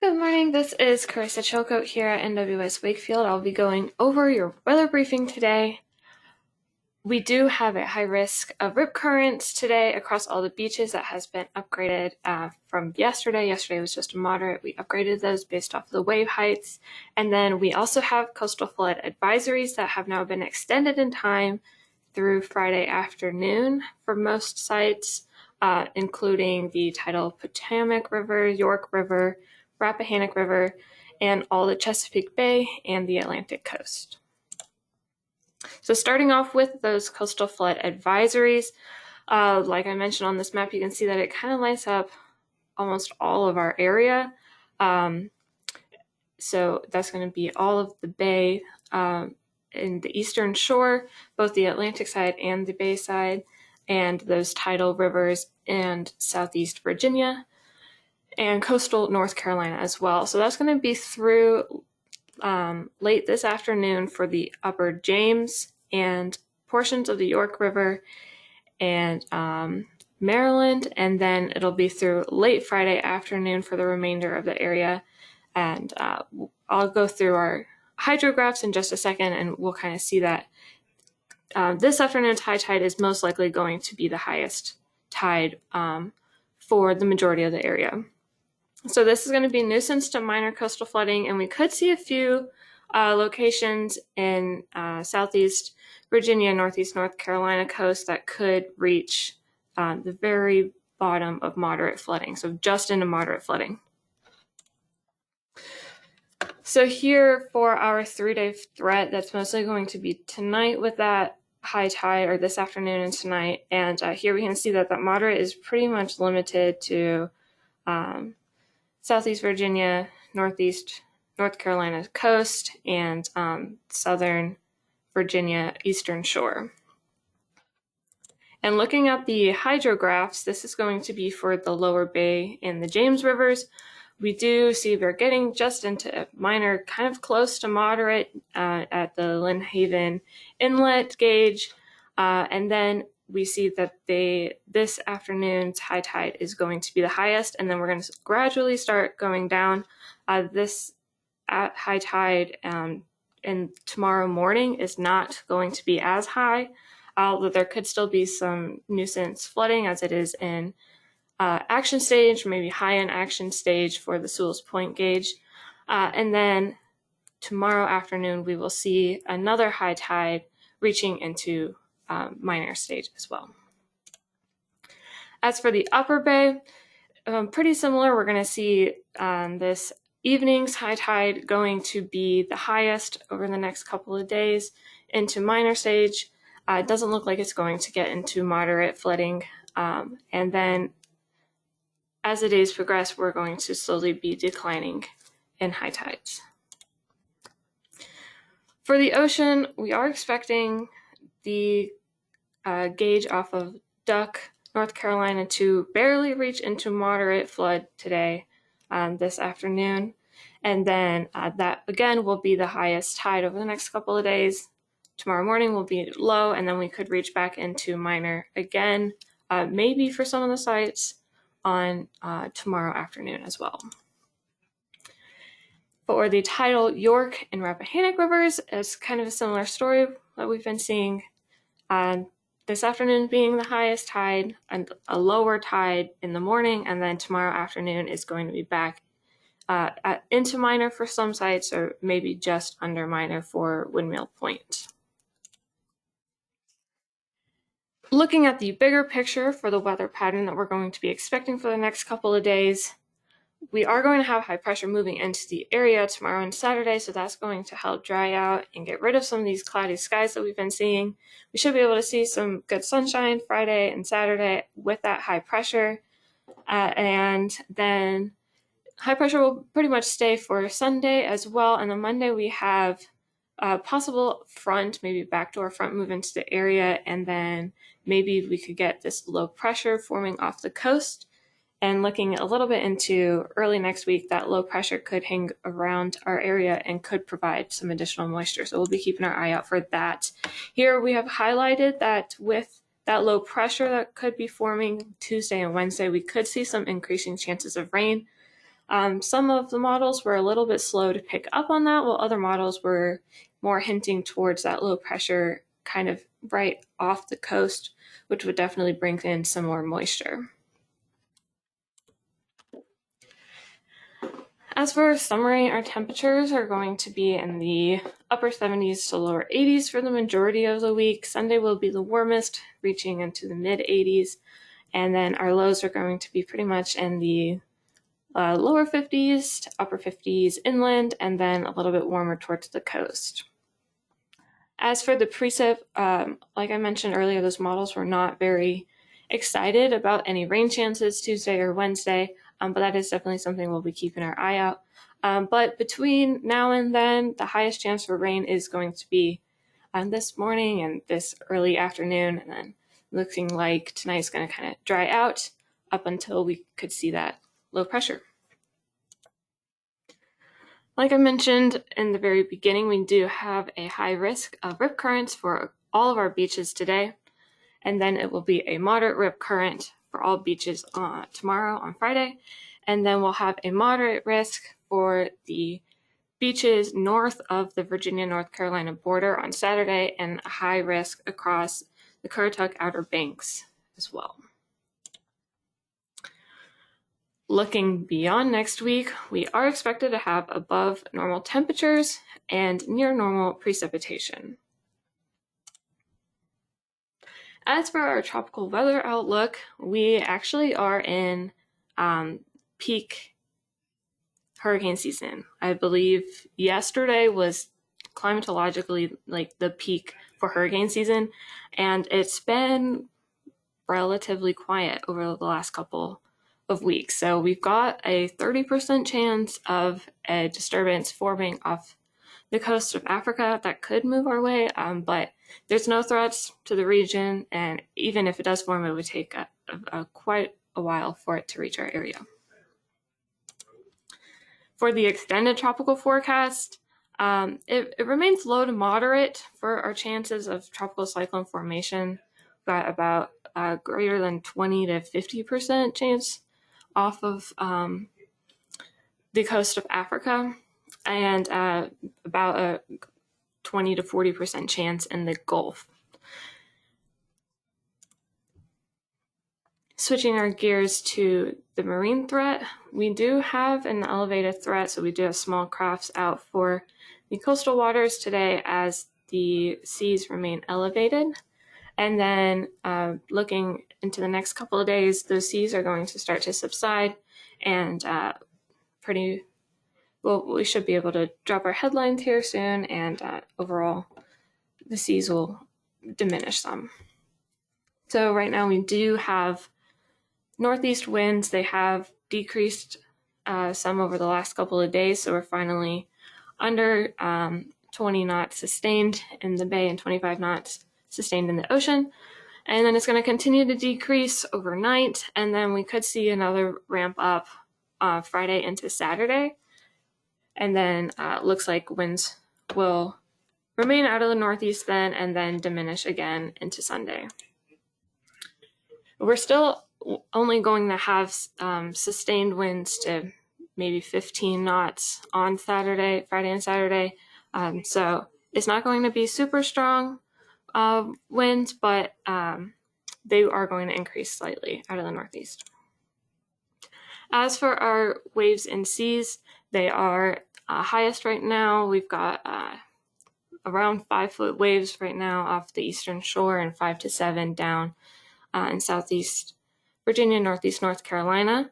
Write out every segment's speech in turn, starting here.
Good morning, this is Carissa Chilcote here at NWS Wakefield. I'll be going over your weather briefing today. We do have a high risk of rip currents today across all the beaches. That has been upgraded from yesterday. Yesterday was just a moderate. We upgraded those based off the wave heights. And then we also have coastal flood advisories that have now been extended in time through Friday afternoon for most sites, including the tidal Potomac River, York River, Rappahannock River, and all the Chesapeake Bay and the Atlantic coast. So starting off with those coastal flood advisories, like I mentioned on this map, you can see that it kind of lights up almost all of our area. So that's going to be all of the bay in the eastern shore, both the Atlantic side and the bay side, and those tidal rivers and southeast Virginia, and coastal North Carolina as well. So that's going to be through late this afternoon for the upper James and portions of the York River and Maryland, and then it'll be through late Friday afternoon for the remainder of the area. And I'll go through our hydrographs in just a second, and we'll kind of see that this afternoon's high tide is most likely going to be the highest tide for the majority of the area. So this is going to be nuisance to minor coastal flooding, and we could see a few locations in southeast Virginia, northeast North Carolina coast that could reach the very bottom of moderate flooding, so just into moderate flooding. So here for our 3-day threat, that's mostly going to be tonight with that high tide, or this afternoon and tonight. And here we can see that that moderate is pretty much limited to southeast Virginia, northeast North Carolina coast, and southern Virginia eastern shore. And looking at the hydrographs, this is going to be for the lower bay and the James rivers. We do see we're getting just into minor, kind of close to moderate at the Lynn Haven inlet gauge. And then we see that this afternoon's high tide is going to be the highest, and then we're going to gradually start going down. This at high tide and tomorrow morning is not going to be as high, although there could still be some nuisance flooding as it is in action stage, maybe high in action stage for the Sewell's Point gauge. And then tomorrow afternoon, we will see another high tide reaching into minor stage as well. As for the upper bay, pretty similar. We're going to see this evening's high tide going to be the highest over the next couple of days into minor stage. It doesn't look like it's going to get into moderate flooding. And then as the days progress, we're going to slowly be declining in high tides. For the ocean, we are expecting the gauge off of Duck, North Carolina, to barely reach into moderate flood today, this afternoon. And then that again will be the highest tide over the next couple of days. Tomorrow morning will be low, and then we could reach back into minor again, maybe for some of the sites on tomorrow afternoon as well. For the tidal York and Rappahannock rivers, it's kind of a similar story that we've been seeing. This afternoon being the highest tide, and a lower tide in the morning, and then tomorrow afternoon is going to be back into minor for some sites, or maybe just under minor for Windmill Point. Looking at the bigger picture for the weather pattern that we're going to be expecting for the next couple of days, we are going to have high pressure moving into the area tomorrow and Saturday, so that's going to help dry out and get rid of some of these cloudy skies that we've been seeing. We should be able to see some good sunshine Friday and Saturday with that high pressure. And then high pressure will pretty much stay for Sunday as well. And then Monday we have a possible front, maybe backdoor front move into the area, and then maybe we could get this low pressure forming off the coast. And looking a little bit into early next week, that low pressure could hang around our area and could provide some additional moisture. So we'll be keeping our eye out for that. Here we have highlighted that with that low pressure that could be forming Tuesday and Wednesday, we could see some increasing chances of rain. Some of the models were a little bit slow to pick up on that, while other models were more hinting towards that low pressure kind of right off the coast, which would definitely bring in some more moisture. As for summary, our temperatures are going to be in the upper 70s to lower 80s for the majority of the week. Sunday will be the warmest, reaching into the mid 80s, and then our lows are going to be pretty much in the lower 50s to upper 50s inland, and then a little bit warmer towards the coast. As for the precip, like I mentioned earlier, those models were not very excited about any rain chances Tuesday or Wednesday, but that is definitely something we'll be keeping our eye out. But between now and then, the highest chance for rain is going to be this morning and this early afternoon, and then looking like tonight's going to kind of dry out up until we could see that low pressure. Like I mentioned in the very beginning, we do have a high risk of rip currents for all of our beaches today, and then it will be a moderate rip current for all beaches tomorrow on Friday, and then we'll have a moderate risk for the beaches north of the Virginia-North Carolina border on Saturday, and a high risk across the Currituck Outer Banks as well. Looking beyond next week, we are expected to have above normal temperatures and near normal precipitation. As for our tropical weather outlook, we actually are in peak hurricane season. I believe yesterday was climatologically like the peak for hurricane season, and it's been relatively quiet over the last couple of weeks. So we've got a 30% chance of a disturbance forming off the coast of Africa that could move our way, but there's no threats to the region, and even if it does form, it would take quite a while for it to reach our area. For the extended tropical forecast, it remains low to moderate for our chances of tropical cyclone formation. We've got about greater than 20 to 50% chance off of the coast of Africa, and about a 20 to 40% chance in the Gulf. Switching our gears to the marine threat, we do have an elevated threat, so we do have small crafts out for the coastal waters today as the seas remain elevated. And then looking into the next couple of days, those seas are going to start to subside, and we should be able to drop our headlines here soon, and overall the seas will diminish some. So right now we do have northeast winds. They have decreased some over the last couple of days, so we're finally under 20 knots sustained in the bay and 25 knots sustained in the ocean. And then it's going to continue to decrease overnight, and then we could see another ramp up Friday into Saturday. And then looks like winds will remain out of the northeast then, and then diminish again into Sunday. We're still only going to have sustained winds to maybe 15 knots on Friday and Saturday. So it's not going to be super strong winds, but they are going to increase slightly out of the northeast. As for our waves and seas, they are highest right now. We've got around 5-foot waves right now off the eastern shore, and 5 to 7 down in southeast Virginia, northeast North Carolina.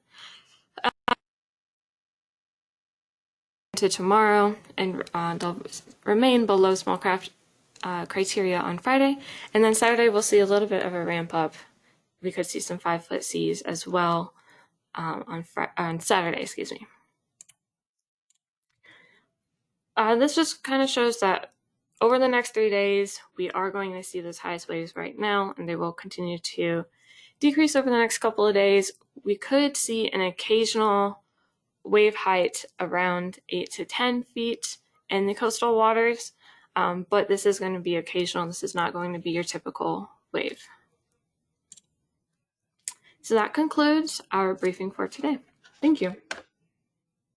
To tomorrow, and they'll remain below small craft criteria on Friday, and then Saturday we'll see a little bit of a ramp up. We could see some 5-foot seas as well on Saturday, excuse me. This just kind of shows that over the next 3 days, we are going to see those highest waves right now, and they will continue to decrease over the next couple of days. We could see an occasional wave height around 8 to 10 feet in the coastal waters, but this is going to be occasional. This is not going to be your typical wave. So that concludes our briefing for today. Thank you.